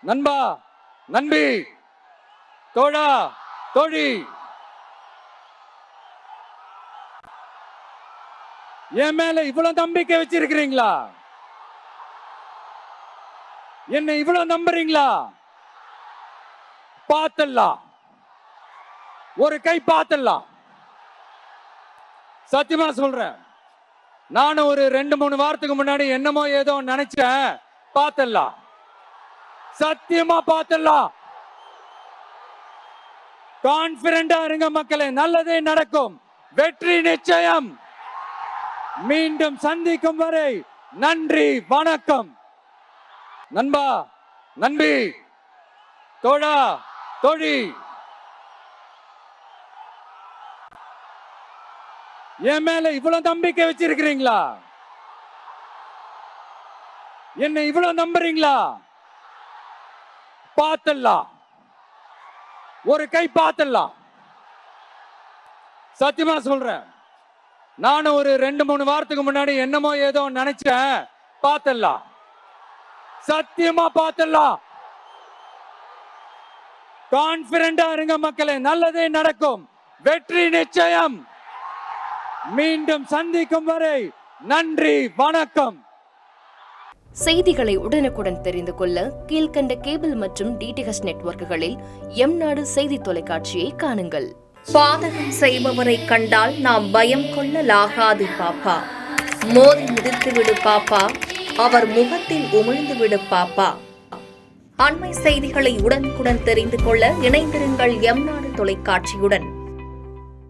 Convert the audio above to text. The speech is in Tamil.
நண்பா, நண்பி, தோழா, தோழி, என் மேல இவ்வளவு நம்பிக்கை வச்சிருக்கிறீங்களா? என்னை இவ்வளவு நம்புறீங்களா? பார்த்தலாம், ஒரு கை பார்த்தலாம். சத்தியமா சொல்றேன், நானும் ஒரு 2-3 வாரத்துக்கு முன்னாடி என்னமோ ஏதோ நினைச்சேன். பார்த்தலாம், சத்தியமா பார்த்தலாம். கான்பிடண்டா இருங்க மக்களே, நல்லதே நடக்கும், வெற்றி நிச்சயம். மீண்டும் சந்திக்கும் வரை நன்றி, வணக்கம். நண்பா, நண்பி, தோழா, தோழி, என் மேல இவ்வளவு நம்பிக்கை வச்சிருக்கிறீங்களா? என்னை இவ்வளவு நம்புறீங்களா? பார்த்தலாம், ஒரு கை பார்த்தலாம். சத்தியமா சொல்றேன், நானும் ஒரு 2-3 வாரத்துக்கு முன்னாடி என்னமோ ஏதோ நினைச்சேன். பார்த்தலாம், சத்தியமா பார்த்தலாம். கான்பிடண்டா இருங்க மக்களே, நல்லதே நடக்கும், வெற்றி நிச்சயம். மீண்டும் சந்திக்கும் வரை நன்றி, வணக்கம். செய்திகளை உடனுக்குடன் தெரிந்து கொள்ள கீழ்கண்ட கேபிள் மற்றும் டிடிஎச் நெட்வொர்க்குகளில் எம்நாடு செய்தி தொலைக்காட்சியை காணுங்கள். பாதகம் செய்பவரை கண்டால் நாம் பயம் கொள்ளலாகாது பாப்பா. மோதி மிதித்துவிடு பாப்பா, அவர் முகத்தில் உமிழ்ந்துவிடு பாப்பா. அண்மை செய்திகளை உடனுக்குடன் தெரிந்து கொள்ள இணைந்திருங்கள் எம்நாடு தொலைக்காட்சியுடன்.